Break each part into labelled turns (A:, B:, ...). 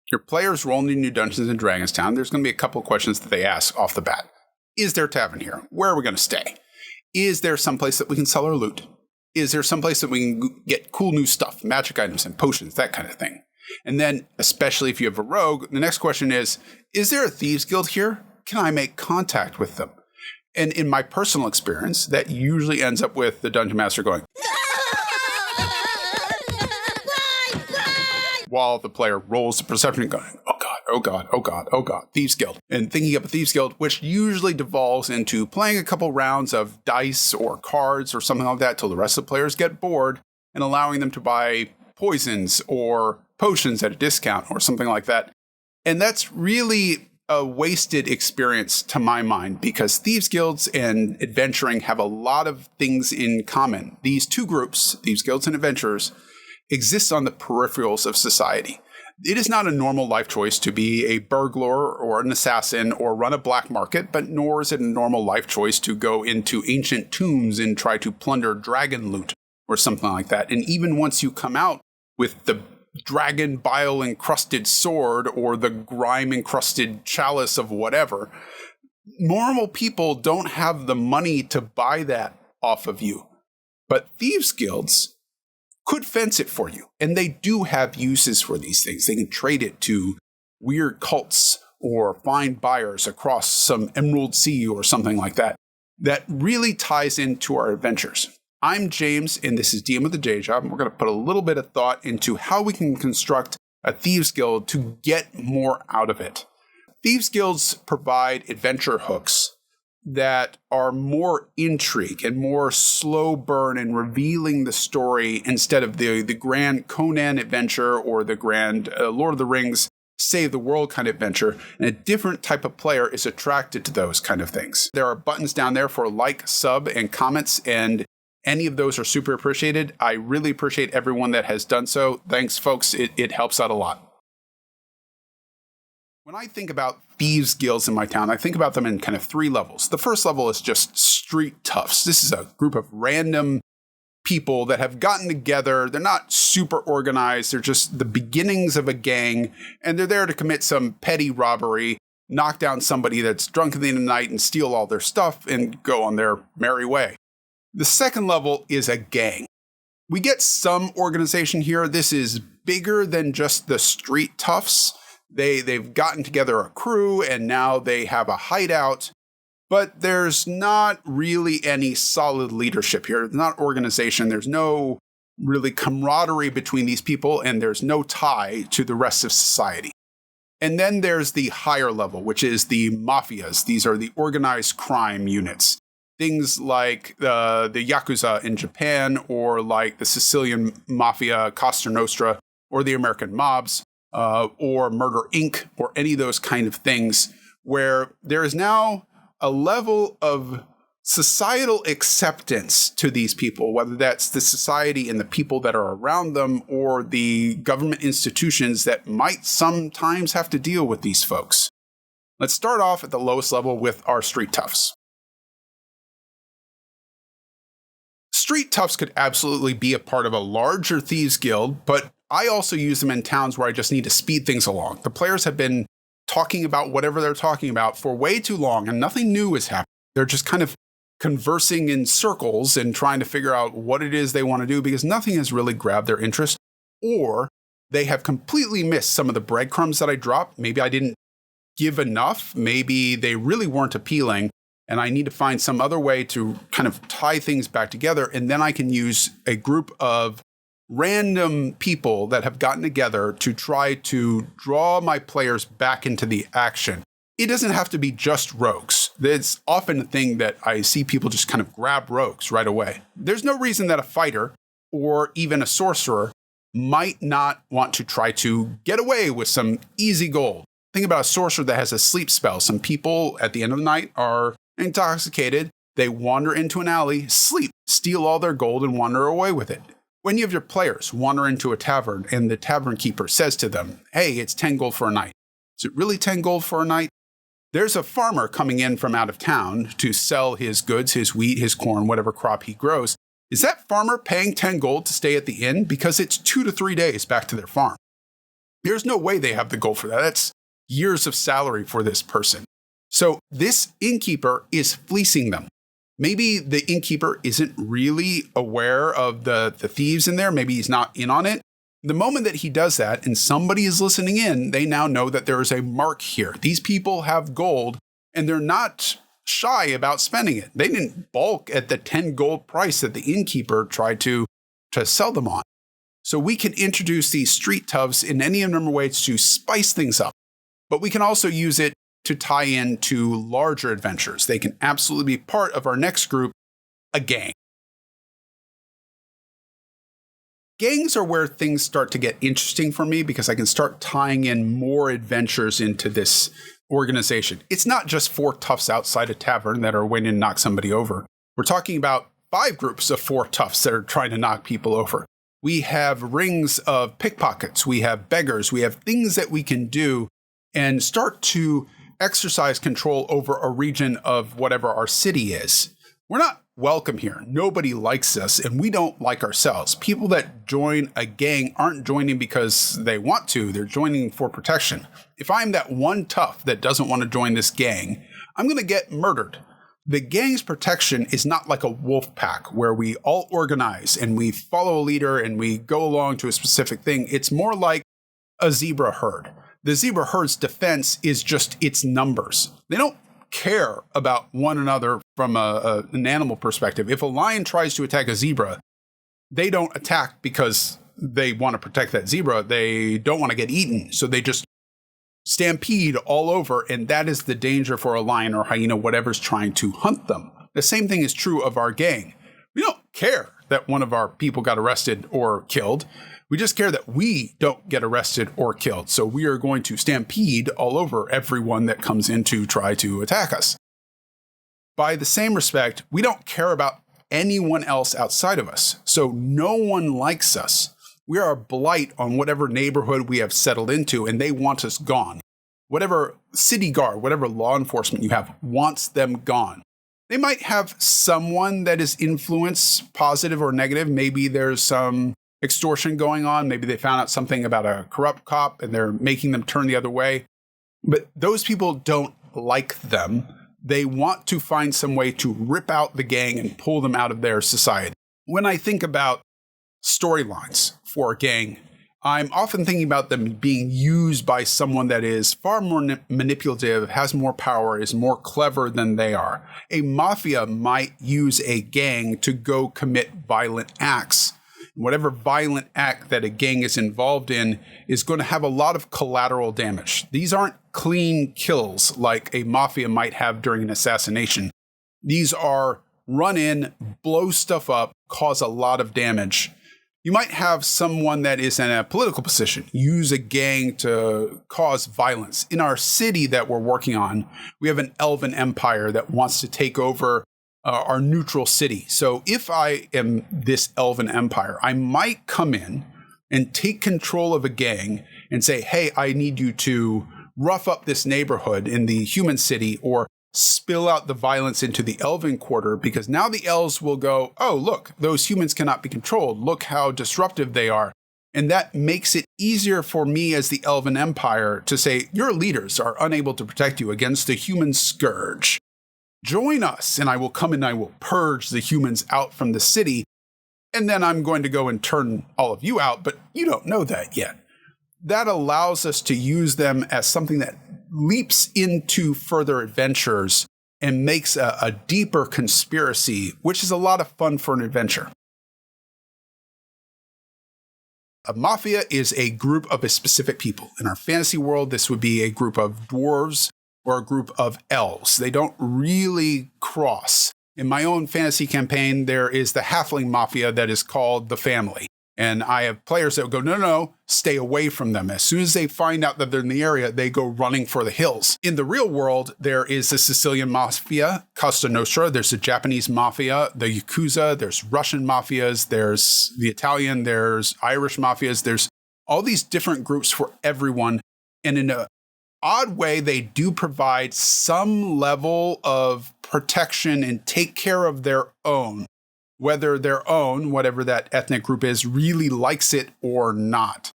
A: Your players roll into New Dungeons and Dragons Town. There's going to be a couple of questions that they ask off the bat. Is there a tavern here? Where are we going to stay? Is there someplace that we can sell our loot? Is there someplace that we can get cool new stuff, magic items and potions, that kind of thing? And then, especially if you have a rogue, the next question is there a Thieves Guild here? Can I make contact with them? And in my personal experience, that usually ends up with the Dungeon Master going, while the player rolls the perception and going, oh God, oh God, oh God, oh God, Thieves Guild. And thinking up a Thieves Guild, which usually devolves into playing a couple rounds of dice or cards or something like that till the rest of the players get bored and allowing them to buy poisons or potions at a discount or something like that. And that's really a wasted experience to my mind because Thieves Guilds and adventuring have a lot of things in common. These two groups, Thieves Guilds and adventurers, exist on the peripherals of society. It is not a normal life choice to be a burglar or an assassin or run a black market, but nor is it a normal life choice to go into ancient tombs and try to plunder dragon loot or something like that. And even once you come out with the dragon bile encrusted sword or the grime encrusted chalice of whatever, normal people don't have the money to buy that off of you. But Thieves Guilds could fence it for you. And they do have uses for these things. They can trade it to weird cults or find buyers across some Emerald Sea or something like that. That really ties into our adventures. I'm James, and this is DM with the Day Job, and we're going to put a little bit of thought into how we can construct a Thieves Guild to get more out of it. Thieves Guilds provide adventure hooks that are more intrigue and more slow burn and revealing the story instead of the grand Conan adventure or the grand Lord of the Rings save the world kind of adventure. And a different type of player is attracted to those kind of things. There are buttons down there for like, sub, and comments, and any of those are super appreciated. I really appreciate everyone that has done so. Thanks, folks. It helps out a lot. When I think about Thieves Guilds in my town, I think about them in kind of three levels. The first level is just street toughs. This is a group of random people that have gotten together. They're not super organized. They're just the beginnings of a gang, and they're there to commit some petty robbery, knock down somebody that's drunk in the night and steal all their stuff and go on their merry way. The second level is a gang. We get some organization here. This is bigger than just the street toughs. They've gotten together a crew and now they have a hideout, but there's not really any solid leadership here. There's not organization. There's no really camaraderie between these people, and there's no tie to the rest of society. And then there's the higher level, which is the mafias. These are the organized crime units. Things like the Yakuza in Japan, or like the Sicilian Mafia, Costa Nostra, or the American mobs. Or Murder Inc., or any of those kind of things, where there is now a level of societal acceptance to these people, whether that's the society and the people that are around them, or the government institutions that might sometimes have to deal with these folks. Let's start off at the lowest level with our street toughs. Street toughs could absolutely be a part of a larger Thieves Guild, but I also use them in towns where I just need to speed things along. The players have been talking about whatever they're talking about for way too long, and nothing new is happening. They're just kind of conversing in circles and trying to figure out what it is they want to do because nothing has really grabbed their interest, or they have completely missed some of the breadcrumbs that I dropped. Maybe I didn't give enough. Maybe they really weren't appealing, and I need to find some other way to kind of tie things back together, and then I can use a group of random people that have gotten together to try to draw my players back into the action. It doesn't have to be just rogues. It's often a thing that I see people just kind of grab rogues right away. There's no reason that a fighter or even a sorcerer might not want to try to get away with some easy gold. Think about a sorcerer that has a sleep spell. Some people at the end of the night are intoxicated. They wander into an alley, sleep, steal all their gold, and wander away with it. When you have your players wander into a tavern and the tavern keeper says to them, hey, it's 10 gold for a night. Is it really 10 gold for a night? There's a farmer coming in from out of town to sell his goods, his wheat, his corn, whatever crop he grows. Is that farmer paying 10 gold to stay at the inn? Because it's 2 to 3 days back to their farm. There's no way they have the gold for that. That's years of salary for this person. So this innkeeper is fleecing them. Maybe the innkeeper isn't really aware of the thieves in there. Maybe he's not in on it. The moment that he does that and somebody is listening in, they now know that there is a mark here. These people have gold and they're not shy about spending it. They didn't balk at the 10 gold price that the innkeeper tried to sell them on. So we can introduce these street toughs in any number of ways to spice things up. But we can also use it to tie into larger adventures. They can absolutely be part of our next group, a gang. Gangs are where things start to get interesting for me because I can start tying in more adventures into this organization. It's not just 4 toughs outside a tavern that are waiting to knock somebody over. We're talking about 5 groups of 4 toughs that are trying to knock people over. We have rings of pickpockets. We have beggars. We have things that we can do and start to exercise control over a region of whatever our city is. We're not welcome here. Nobody likes us, and we don't like ourselves. People that join a gang aren't joining because they want to. They're joining for protection. If I'm that one tough that doesn't want to join this gang, I'm going to get murdered. The gang's protection is not like a wolf pack where we all organize and we follow a leader and we go along to a specific thing. It's more like a zebra herd. The zebra herd's defense is just its numbers. They don't care about one another from an animal perspective. If a lion tries to attack a zebra, they don't attack because they want to protect that zebra. They don't want to get eaten. So they just stampede all over. And that is the danger for a lion or hyena, whatever's trying to hunt them. The same thing is true of our gang. We don't care that one of our people got arrested or killed. We just care that we don't get arrested or killed. So we are going to stampede all over everyone that comes in to try to attack us. By the same respect, we don't care about anyone else outside of us. So no one likes us. We are a blight on whatever neighborhood we have settled into, and they want us gone. Whatever city guard, whatever law enforcement you have wants them gone. They might have someone that is influence, positive or negative. Maybe there's some extortion going on. Maybe they found out something about a corrupt cop and they're making them turn the other way. But those people don't like them. They want to find some way to rip out the gang and pull them out of their society. When I think about storylines for a gang, I'm often thinking about them being used by someone that is far more manipulative, has more power, is more clever than they are. A mafia might use a gang to go commit violent acts. Whatever violent act that a gang is involved in is going to have a lot of collateral damage. These aren't clean kills like a mafia might have during an assassination. These are run in, blow stuff up, cause a lot of damage. You might have someone that is in a political position use a gang to cause violence. In our city that we're working on, we have an elven empire that wants to take over our neutral city. So if I am this elven empire, I might come in and take control of a gang and say, hey, I need you to rough up this neighborhood in the human city or spill out the violence into the elven quarter, because now the elves will go, oh, look, those humans cannot be controlled. Look how disruptive they are. And that makes it easier for me as the elven empire to say, your leaders are unable to protect you against the human scourge. Join us, and I will come and I will purge the humans out from the city, and then I'm going to go and turn all of you out, but you don't know that yet. That allows us to use them as something that leaps into further adventures and makes a deeper conspiracy, which is a lot of fun for an adventure. A mafia is a group of a specific people. In our fantasy world, this would be a group of dwarves or a group of elves. They don't really cross. In my own fantasy campaign, there is the halfling mafia that is called the Family. And I have players that will go, no, stay away from them. As soon as they find out that they're in the area, they go running for the hills. In the real world, there is the Sicilian Mafia, Costa Nostra. There's the Japanese Mafia, the Yakuza. There's Russian Mafias. There's the Italian. There's Irish Mafias. There's all these different groups for everyone. And in an odd way, they do provide some level of protection and take care of their own. Whether their own, whatever that ethnic group is, really likes it or not.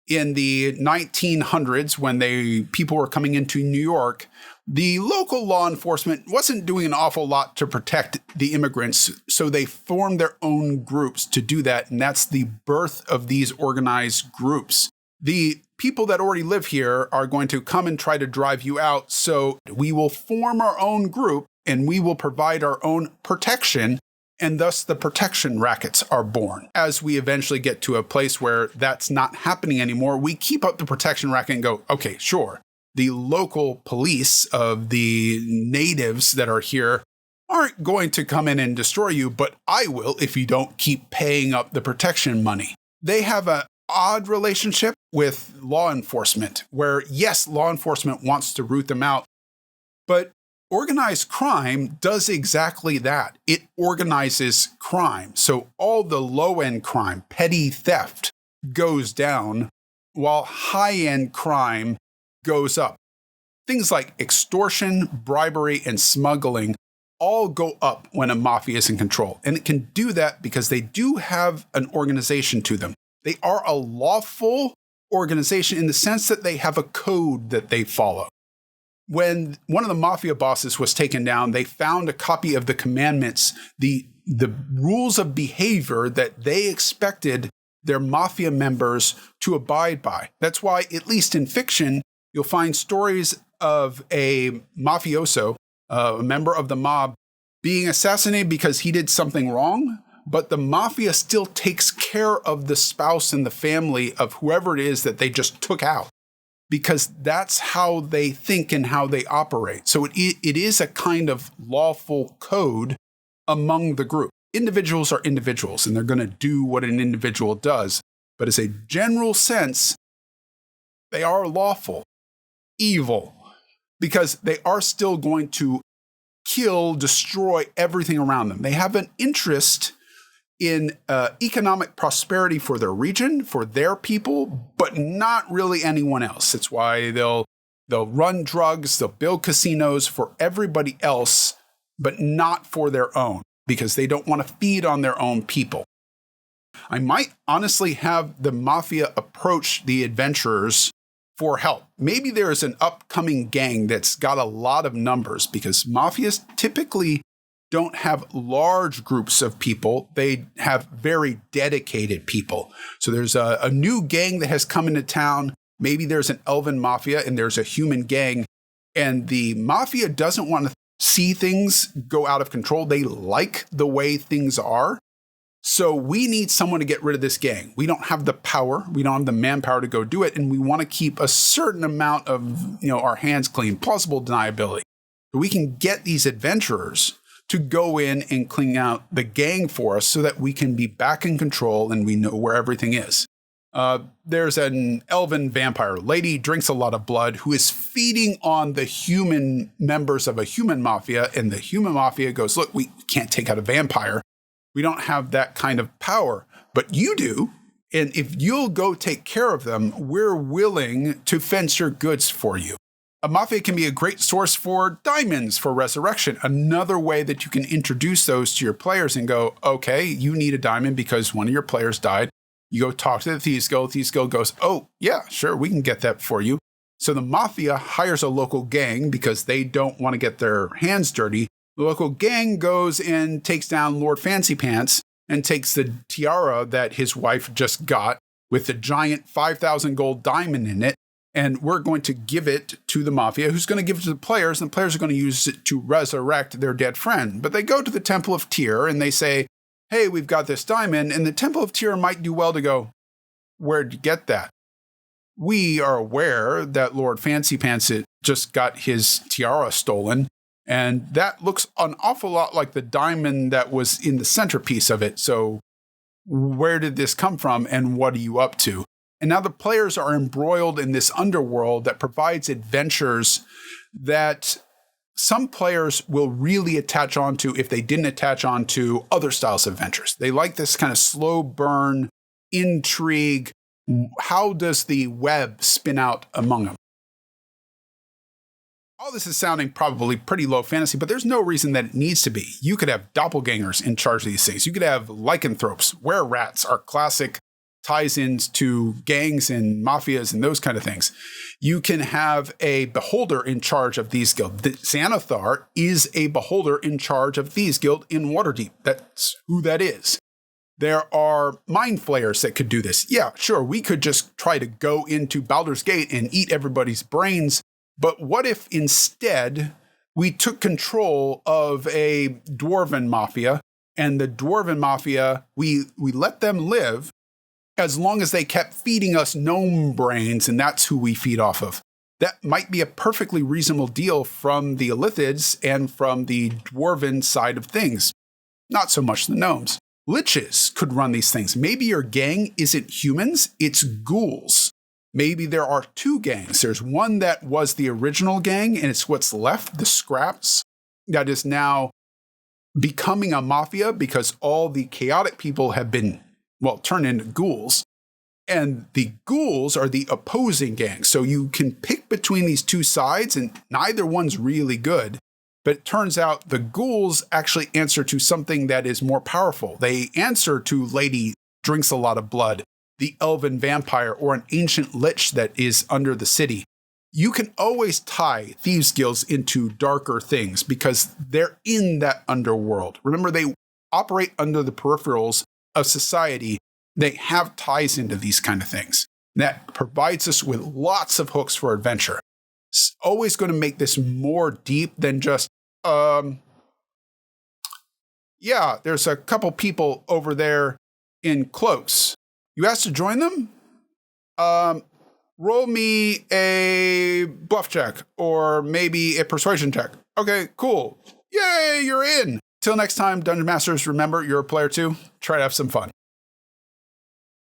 A: in the 1900s, when people were coming into New York, the local law enforcement wasn't doing an awful lot to protect the immigrants, so they formed their own groups to do that, and that's the birth of these organized groups. The people that already live here are going to come and try to drive you out, so we will form our own group, and we will provide our own protection, and thus the protection rackets are born. As we eventually get to a place where that's not happening anymore, we keep up the protection racket and go, okay, sure. The local police of the natives that are here aren't going to come in and destroy you, but I will if you don't keep paying up the protection money. They have an odd relationship with law enforcement where, yes, law enforcement wants to root them out, but organized crime does exactly that. It organizes crime. So all the low-end crime, petty theft, goes down while high-end crime goes up. Things like extortion, bribery, and smuggling all go up when a mafia is in control. And it can do that because they do have an organization to them. They are a lawful organization in the sense that they have a code that they follow. When one of the mafia bosses was taken down, they found a copy of the commandments, the rules of behavior that they expected their mafia members to abide by. That's why, at least in fiction, you'll find stories of a mafioso, a member of the mob, being assassinated because he did something wrong, but the mafia still takes care of the spouse and the family of whoever it is that they just took out, because that's how they think and how they operate. So it is a kind of lawful code among the group. Individuals are individuals, and they're going to do what an individual does. But as a general sense, they are lawful, evil, because they are still going to kill, destroy everything around them. They have an interest in economic prosperity for their region, for their people, but not really anyone else. That's why they'll run drugs, they'll build casinos for everybody else, but not for their own, because they don't want to feed on their own people. I might honestly have the mafia approach the adventurers for help. Maybe there's an upcoming gang that's got a lot of numbers, because mafias typically don't have large groups of people. They have very dedicated people. So there's a new gang that has come into town. Maybe there's an elven mafia and there's a human gang. And the mafia doesn't want to see things go out of control. They like the way things are. So we need someone to get rid of this gang. We don't have the power. We don't have the manpower to go do it. And we want to keep a certain amount of, our hands clean, plausible deniability. So we can get these adventurers to go in and clean out the gang for us so that we can be back in control and we know where everything is. There's an elven vampire lady, drinks a lot of blood, who is feeding on the human members of a human mafia. And the human mafia goes, look, we can't take out a vampire. We don't have that kind of power, but you do. And if you'll go take care of them, we're willing to fence your goods for you. A mafia can be a great source for diamonds for resurrection. Another way that you can introduce those to your players and go, okay, you need a diamond because one of your players died. You go talk to the Thieves Guild. Thieves Guild goes, oh, yeah, sure, we can get that for you. So the mafia hires a local gang because they don't want to get their hands dirty. The local gang goes and takes down Lord Fancy Pants and takes the tiara that his wife just got with the giant 5,000 gold diamond in it. And we're going to give it to the mafia, who's going to give it to the players, and the players are going to use it to resurrect their dead friend. But they go to the Temple of Tyr and they say, hey, we've got this diamond. And the Temple of Tyr might do well to go, where'd you get that? We are aware that Lord Fancy Pants just got his tiara stolen. And that looks an awful lot like the diamond that was in the centerpiece of it. So where did this come from and what are you up to? And now the players are embroiled in this underworld that provides adventures that some players will really attach onto if they didn't attach onto other styles of adventures. They like this kind of slow burn, intrigue. How does the web spin out among them? All this is sounding probably pretty low fantasy, but there's no reason that it needs to be. You could have doppelgangers in charge of these things. You could have lycanthropes. Wererats are classic ties into gangs and mafias and those kind of things. You can have a beholder in charge of Thieves Guild. The Xanathar is a beholder in charge of Thieves Guild in Waterdeep. That's who that is. There are mind flayers that could do this. Yeah, sure, we could just try to go into Baldur's Gate and eat everybody's brains. But what if instead we took control of a dwarven mafia, and the dwarven mafia, we let them live as long as they kept feeding us gnome brains, and that's who we feed off of. That might be a perfectly reasonable deal from the Illithids and from the dwarven side of things. Not so much the gnomes. Liches could run these things. Maybe your gang isn't humans, it's ghouls. Maybe there are two gangs. There's one that was the original gang, and it's what's left, the scraps, that is now becoming a mafia because all the chaotic people have been, turned into ghouls. And the ghouls are the opposing gang. So you can pick between these two sides, and neither one's really good. But it turns out the ghouls actually answer to something that is more powerful. They answer to Lady Drinks a Lot of Blood, the elven vampire, or an ancient lich that is under the city. You can always tie Thieves Guilds into darker things because they're in that underworld. Remember, they operate under the peripherals of society. They have ties into these kind of things. That provides us with lots of hooks for adventure. It's always going to make this more deep than just, there's a couple people over there in cloaks. You asked to join them? Roll me a bluff check or maybe a persuasion check. Okay, cool. Yay, you're in. Till next time, Dungeon Masters, remember, you're a player too. Try to have some fun.